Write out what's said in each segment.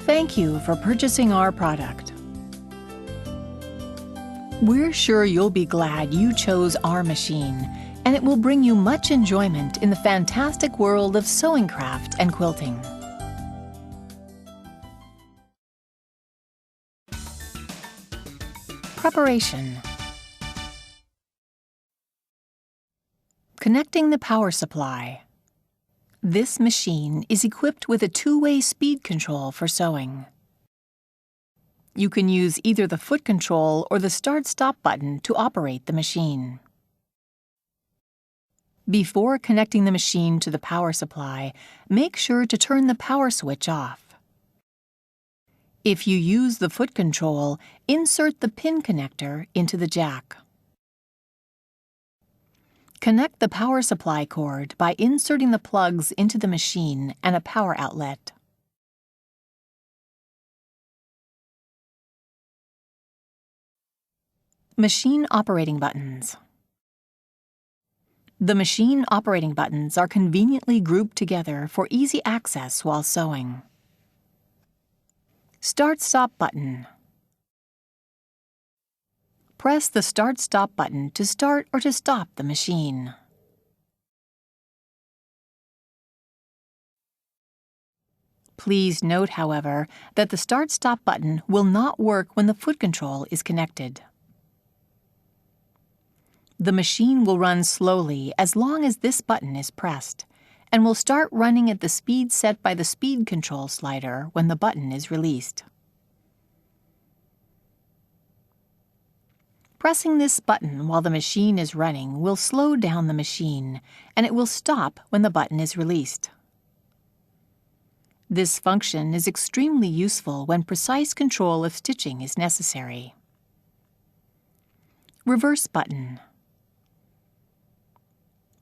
thank you for purchasing our product. We're sure you'll be glad you chose our machine, and it will bring you much enjoyment in the fantastic world of sewing craft and quilting. Preparation. Connecting the power supply. This machine is equipped with a two-way speed control for sewing. You can use either the foot control or the start-stop button to operate the machine. Before connecting the machine to the power supply, make sure to turn the power switch off. If you use the foot control, insert the pin connector into the jack. Connect the power supply cord by inserting the plugs into the machine and a power outlet. Machine operating buttons. The machine operating buttons are conveniently grouped together for easy access while sewing. Start-stop button. Press the Start-Stop button to start or to stop the machine. Please note, however, that the Start-Stop button will not work when the foot control is connected. The machine will run slowly as long as this button is pressed, and will start running at the speed set by the speed control slider when the button is released. Pressing this button while the machine is running will slow down the machine, and it will stop when the button is released. This function is extremely useful when precise control of stitching is necessary. Reverse button.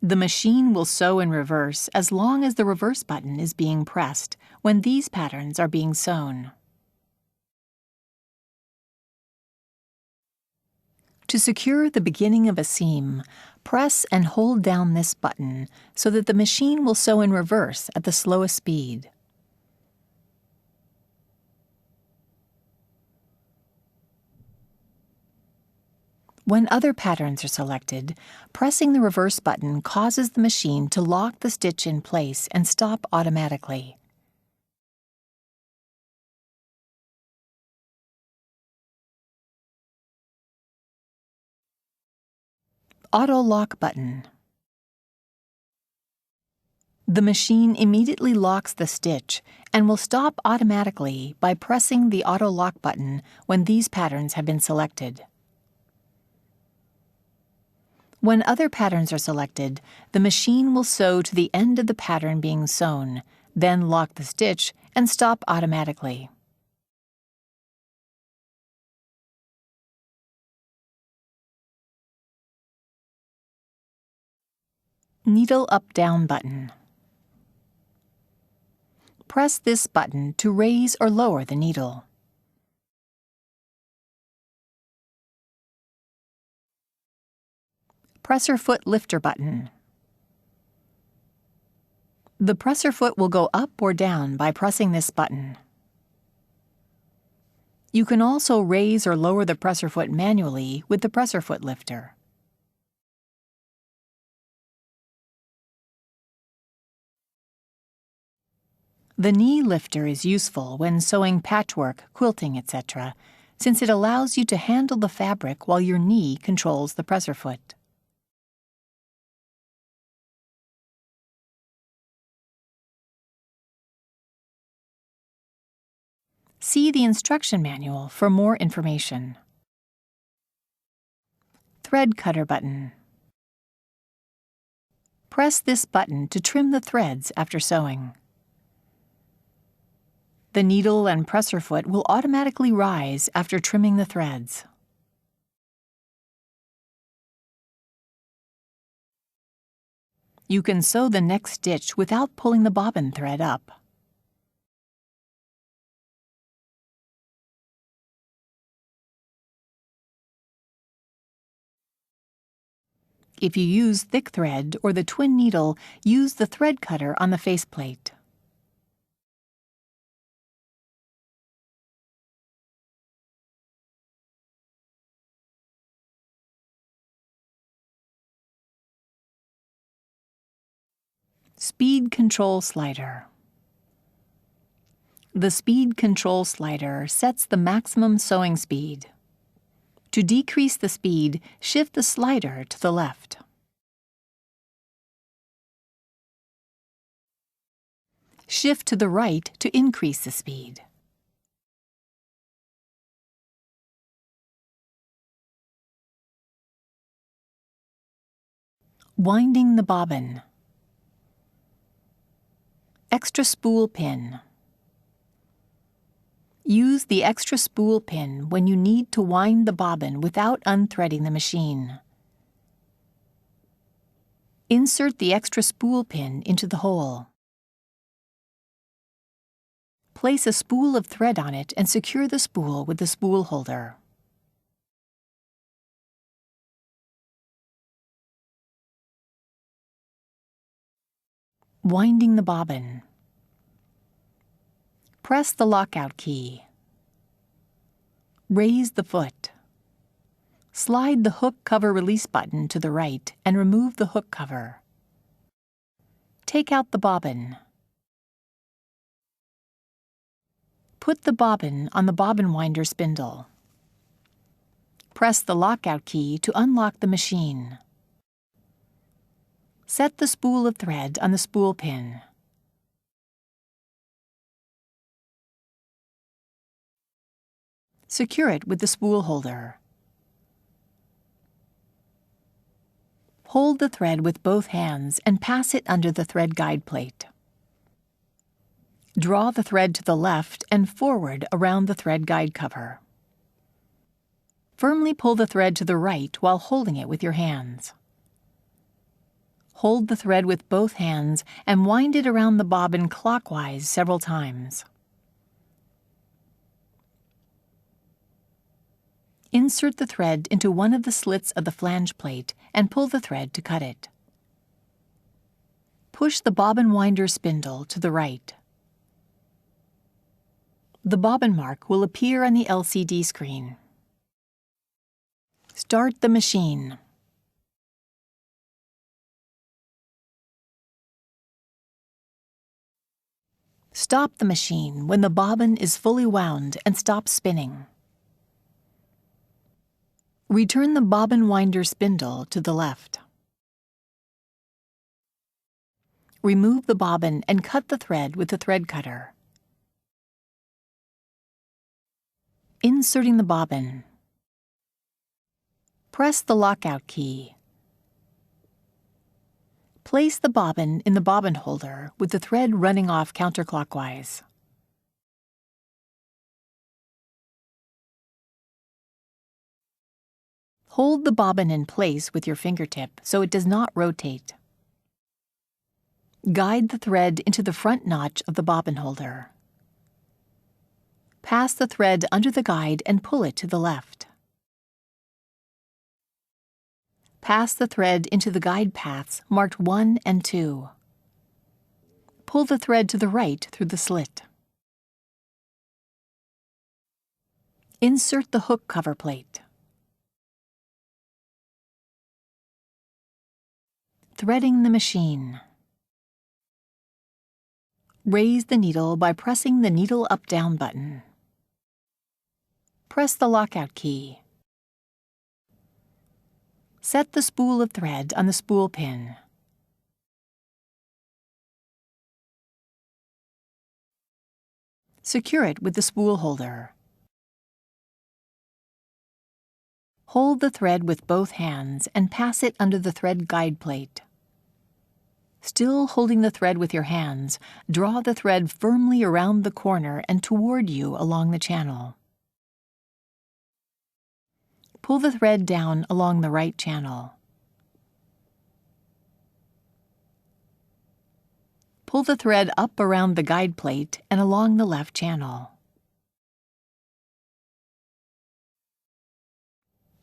The machine will sew in reverse as long as the reverse button is being pressed when these patterns are being sewn. To secure the beginning of a seam, press and hold down this button so that the machine will sew in reverse at the slowest speed. When other patterns are selected, pressing the reverse button causes the machine to lock the stitch in place and stop automatically. Auto lock button. The machine immediately locks the stitch and will stop automatically by pressing the auto lock button when these patterns have been selected. When other patterns are selected, the machine will sew to the end of the pattern being sewn, then lock the stitch and stop automatically. Needle up-down button. Press this button to raise or lower the needle. Presser foot lifter button. The presser foot will go up or down by pressing this button. You can also raise or lower the presser foot manually with the presser foot lifter. The knee lifter is useful when sewing patchwork, quilting, etc., since it allows you to handle the fabric while your knee controls the presser foot. See the instruction manual for more information. Thread cutter button. Press this button to trim the threads after sewing. The needle and presser foot will automatically rise after trimming the threads. You can sew the next stitch without pulling the bobbin thread up. If you use thick thread or the twin needle, use the thread cutter on the faceplate. Speed control slider. The speed control slider sets the maximum sewing speed. To decrease the speed, shift the slider to the left. Shift to the right to increase the speed. Winding the bobbin. Extra spool pin. Use the extra spool pin when you need to wind the bobbin without unthreading the machine. Insert the extra spool pin into the hole. Place a spool of thread on it and secure the spool with the spool holder. Winding the bobbin. Press the lockout key. Raise the foot. Slide the hook cover release button to the right and remove the hook cover. Take out the bobbin. Put the bobbin on the bobbin winder spindle. Press the lockout key to unlock the machine. Set the spool of thread on the spool pin. Secure it with the spool holder. Hold the thread with both hands and pass it under the thread guide plate. Draw the thread to the left and forward around the thread guide cover. Firmly pull the thread to the right while holding it with your hands. Hold the thread with both hands and wind it around the bobbin clockwise several times. Insert the thread into one of the slits of the flange plate and pull the thread to cut it. Push the bobbin winder spindle to the right. The bobbin mark will appear on the LCD screen. Start the machine. Stop the machine when the bobbin is fully wound and stops spinning. Return the bobbin winder spindle to the left. Remove the bobbin and cut the thread with the thread cutter. Inserting the bobbin. Press the lockout key. Place the bobbin in the bobbin holder with the thread running off counterclockwise. Hold the bobbin in place with your fingertip so it does not rotate. Guide the thread into the front notch of the bobbin holder. Pass the thread under the guide and pull it to the left. Pass the thread into the guide paths marked 1 and 2. Pull the thread to the right through the slit. Insert the hook cover plate. Threading the machine. Raise the needle by pressing the needle up-down button. Press the lockout key. Set the spool of thread on the spool pin. Secure it with the spool holder. Hold the thread with both hands and pass it under the thread guide plate. Still holding the thread with your hands, draw the thread firmly around the corner and toward you along the channel. Pull the thread down along the right channel. Pull the thread up around the guide plate and along the left channel.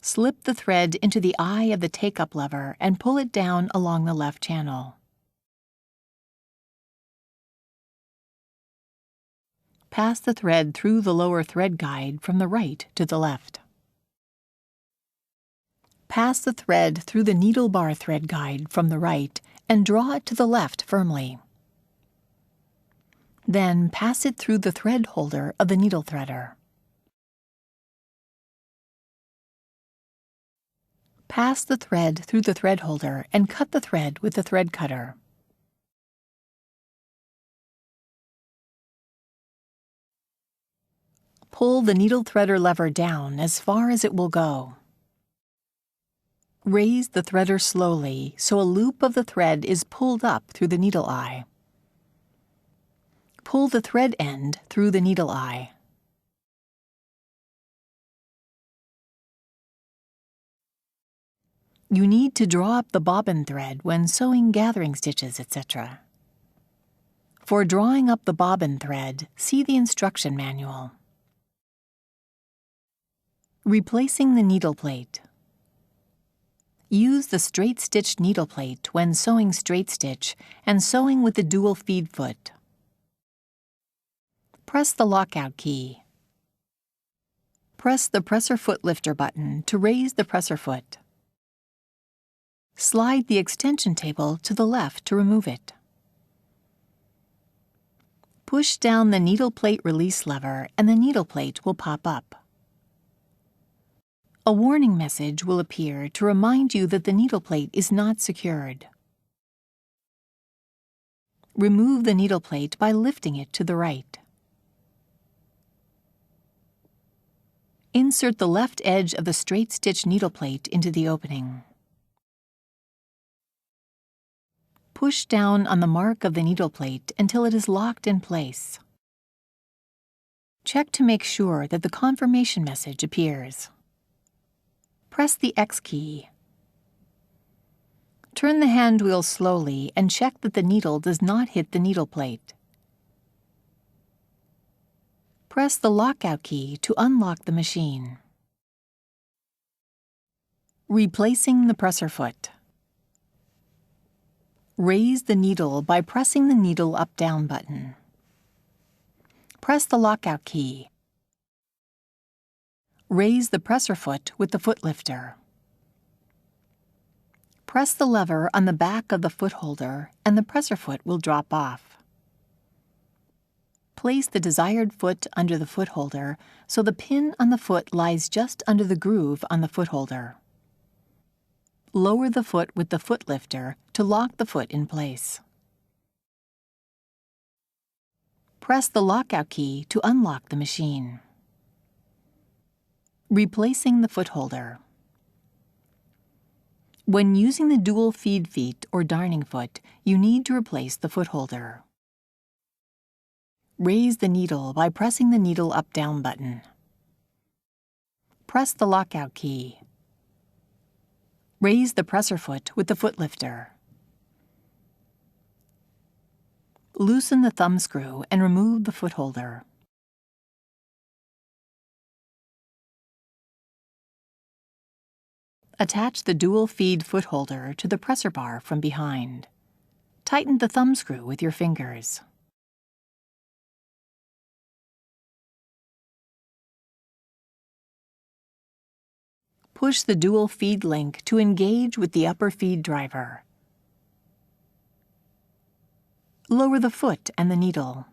Slip the thread into the eye of the take-up lever and pull it down along the left channel. Pass the thread through the lower thread guide from the right to the left. Pass the thread through the needle bar thread guide from the right and draw it to the left firmly. Then pass it through the thread holder of the needle threader. Pass the thread through the thread holder and cut the thread with the thread cutter. Pull the needle threader lever down as far as it will go. Raise the threader slowly so a loop of the thread is pulled up through the needle eye. Pull the thread end through the needle eye. You need to draw up the bobbin thread when sewing gathering stitches, etc. For drawing up the bobbin thread, see the instruction manual. Replacing the needle plate. Use the straight stitch needle plate when sewing straight stitch and sewing with the dual feed foot. Press the lockout key. Press the presser foot lifter button to raise the presser foot. Slide the extension table to the left to remove it. Push down the needle plate release lever and the needle plate will pop up. A warning message will appear to remind you that the needle plate is not secured. Remove the needle plate by lifting it to the right. Insert the left edge of the straight stitch needle plate into the opening. Push down on the mark of the needle plate until it is locked in place. Check to make sure that the confirmation message appears. Press the X key. Turn the hand wheel slowly and check that the needle does not hit the needle plate. Press the lockout key to unlock the machine. Replacing the presser foot. Raise the needle by pressing the needle up-down button. Press the lockout key. Raise the presser foot with the foot lifter. Press the lever on the back of the foot holder and the presser foot will drop off. Place the desired foot under the foot holder so the pin on the foot lies just under the groove on the foot holder. Lower the foot with the foot lifter to lock the foot in place. Press the lockout key to unlock the machine. Replacing the foot holder. When using the dual feed feet or darning foot, you need to replace the foot holder. Raise the needle by pressing the needle up-down button. Press the lockout key. Raise the presser foot with the foot lifter. Loosen the thumb screw and remove the foot holder. Attach the dual feed foot holder to the presser bar from behind. Tighten the thumb screw with your fingers. Push the dual feed link to engage with the upper feed driver. Lower the foot and the needle.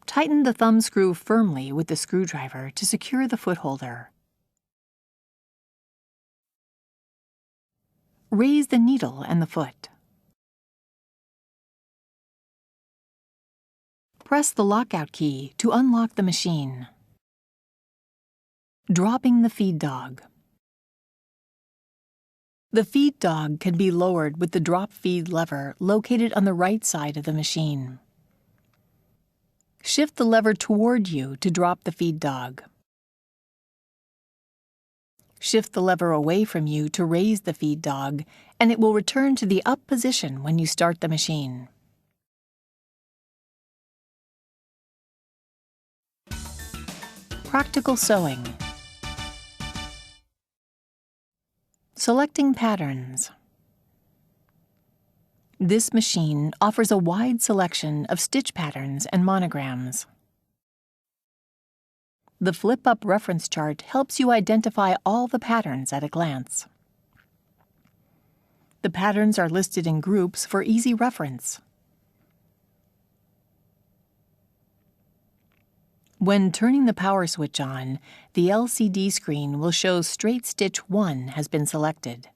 Tighten the thumb screw firmly with the screwdriver to secure the foot holder. Raise the needle and the foot. Press the lockout key to unlock the machine. Dropping the feed dog. The feed dog can be lowered with the drop feed lever located on the right side of the machine. Shift the lever toward you to drop the feed dog. Shift the lever away from you to raise the feed dog, and it will return to the up position when you start the machine. Practical sewing. Selecting patterns. This machine offers a wide selection of stitch patterns and monograms. The flip-up reference chart helps you identify all the patterns at a glance. The patterns are listed in groups for easy reference. When turning the power switch on, the LCD screen will show Straight Stitch 1 has been selected.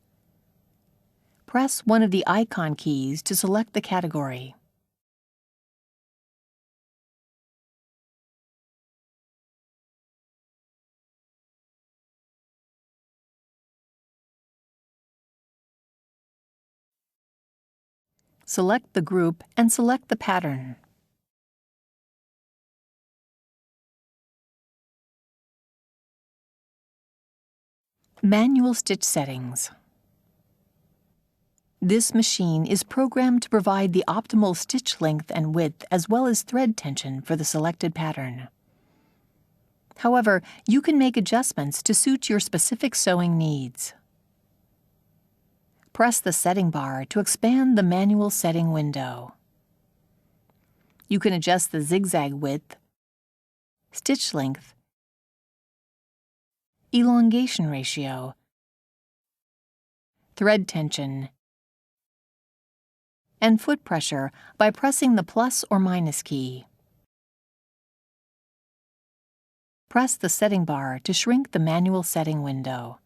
Press one of the icon keys to select the category. Select the group and select the pattern. Manual stitch settings. This machine is programmed to provide the optimal stitch length and width as well as thread tension for the selected pattern. However, you can make adjustments to suit your specific sewing needs. Press the setting bar to expand the manual setting window. You can adjust the zigzag width, stitch length, elongation ratio, thread tension, and foot pressure by pressing the plus or minus key. Press the setting bar to shrink the manual setting window.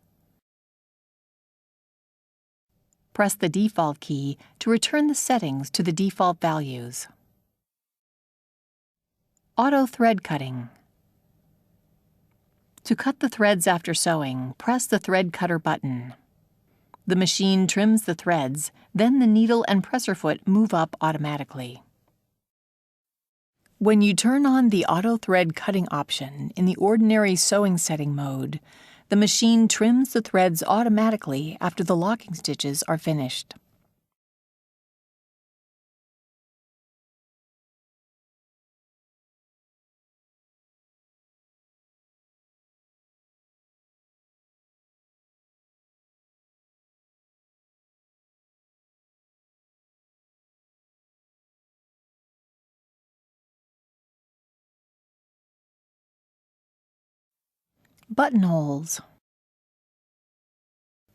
Press the default key to return the settings to the default values. Auto thread cutting. To cut the threads after sewing, press the thread cutter button. The machine trims the threads, then the needle and presser foot move up automatically. When you turn on the auto thread cutting option in the ordinary sewing setting mode, the machine trims the threads automatically after the locking stitches are finished. Buttonholes.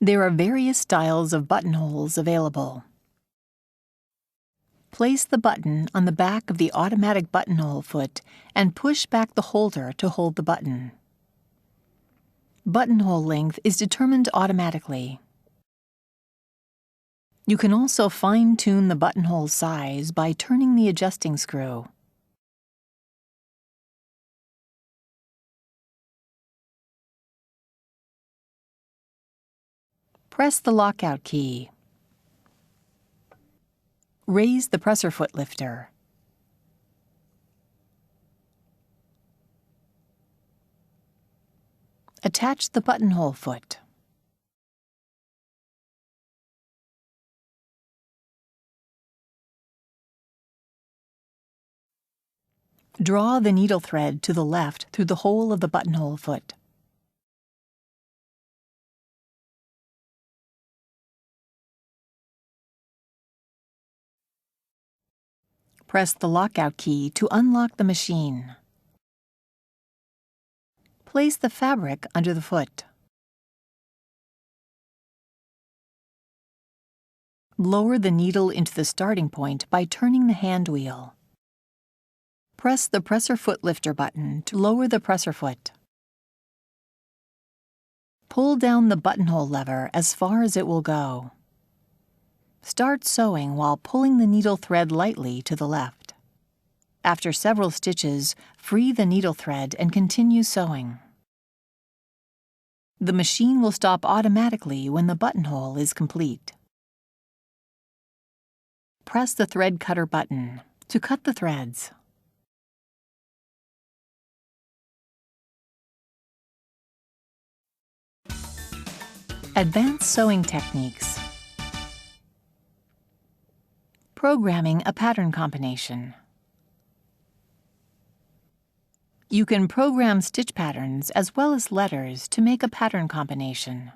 There are various styles of buttonholes available. Place the button on the back of the automatic buttonhole foot and push back the holder to hold the button. Buttonhole length is determined automatically. You can also fine-tune the buttonhole size by turning the adjusting screw. Press the lockout key. Raise the presser foot lifter. Attach the buttonhole foot. Draw the needle thread to the left through the hole of the buttonhole foot. Press the lockout key to unlock the machine. Place the fabric under the foot. Lower the needle into the starting point by turning the hand wheel. Press the presser foot lifter button to lower the presser foot. Pull down the buttonhole lever as far as it will go. Start sewing while pulling the needle thread lightly to the left. After several stitches, free the needle thread and continue sewing. The machine will stop automatically when the buttonhole is complete. Press the thread cutter button to cut the threads. Advanced sewing techniques. Programming a pattern combination. You can program stitch patterns as well as letters to make a pattern combination.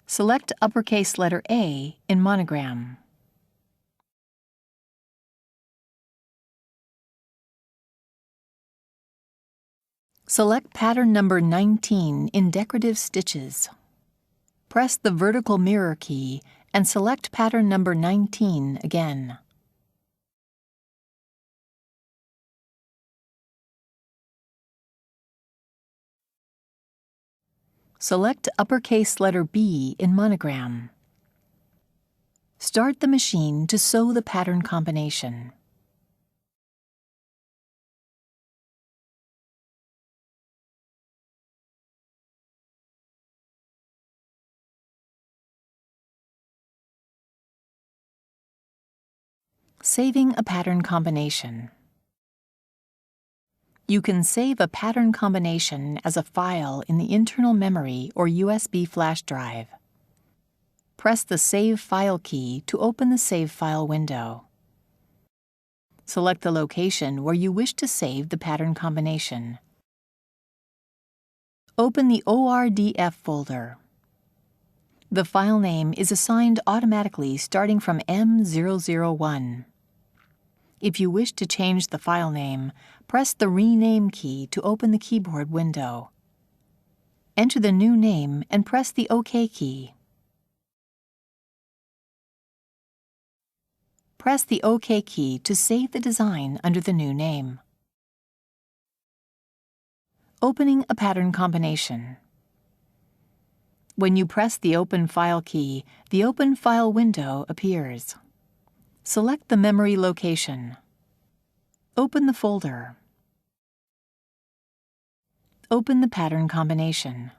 Select uppercase letter A in monogram. Select pattern number 19 in decorative stitches. Press the vertical mirror key and select pattern number 19 again. Select uppercase letter B in monogram. Start the machine to sew the pattern combination. Saving a pattern combination. You can save a pattern combination as a file in the internal memory or USB flash drive. Press the Save File key to open the Save File window. Select the location where you wish to save the pattern combination. Open the ORDF folder. The file name is assigned automatically starting from M001. If you wish to change the file name, press the Rename key to open the keyboard window. Enter the new name and press the OK key. Press the OK key to save the design under the new name. Opening a pattern combination. When you press the Open File key, the Open File window appears. Select the memory location. Open the folder. Open the pattern combination.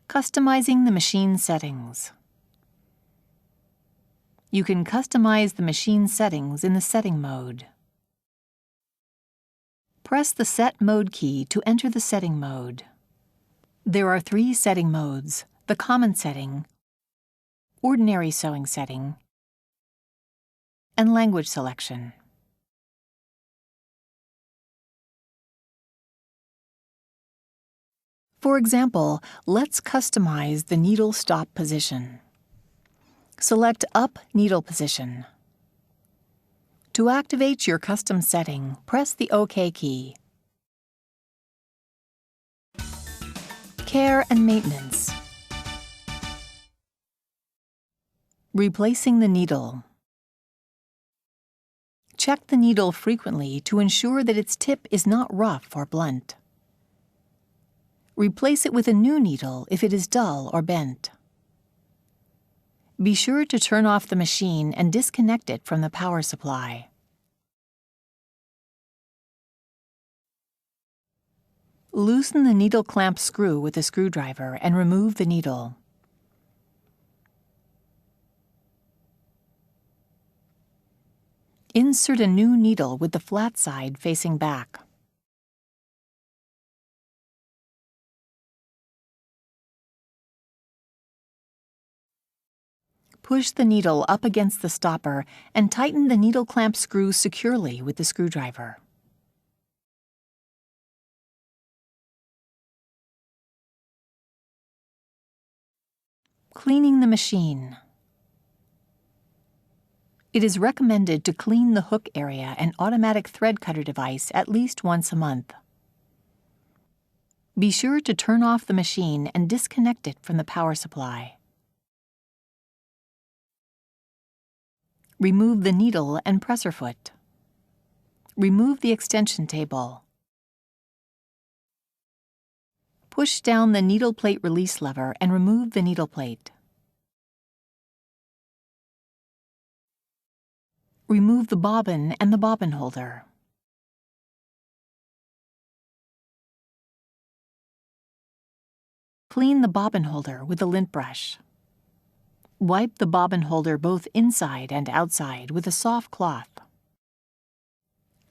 Customizing the machine settings. You can customize the machine settings in the Setting mode. Press the Set Mode key to enter the setting mode. There are 3 setting modes: the Common setting, Ordinary sewing setting, and Language selection. For example, let's customize the needle stop position. Select Up Needle Position. To activate your custom setting, press the OK key. Care and maintenance. Replacing the needle. Check the needle frequently to ensure that its tip is not rough or blunt. Replace it with a new needle if it is dull or bent. Be sure to turn off the machine and disconnect it from the power supply. Loosen the needle clamp screw with a screwdriver and remove the needle. Insert a new needle with the flat side facing back. Push the needle up against the stopper and tighten the needle clamp screw securely with the screwdriver. Cleaning the machine. It is recommended to clean the hook area and automatic thread cutter device at least once a month. Be sure to turn off the machine and disconnect it from the power supply. Remove the needle and presser foot. Remove the extension table. Push down the needle plate release lever and remove the needle plate. Remove the bobbin and the bobbin holder. Clean the bobbin holder with a lint brush. Wipe the bobbin holder both inside and outside with a soft cloth.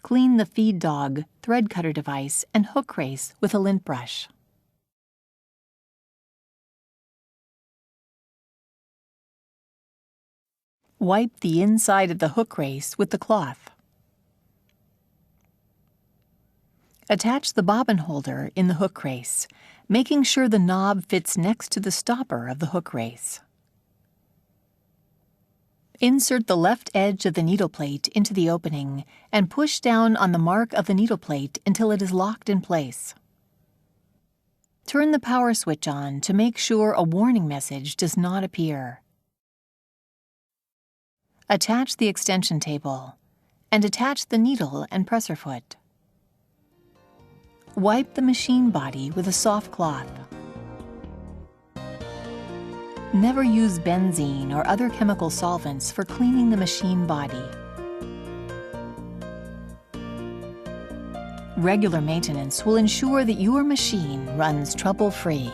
Clean the feed dog, thread cutter device, and hook race with a lint brush. Wipe the inside of the hook race with the cloth. Attach the bobbin holder in the hook race, making sure the knob fits next to the stopper of the hook race. Insert the left edge of the needle plate into the opening and push down on the mark of the needle plate until it is locked in place. Turn the power switch on to make sure a warning message does not appear. Attach the extension table and attach the needle and presser foot. Wipe the machine body with a soft cloth. Never use benzene or other chemical solvents for cleaning the machine body. Regular maintenance will ensure that your machine runs trouble-free.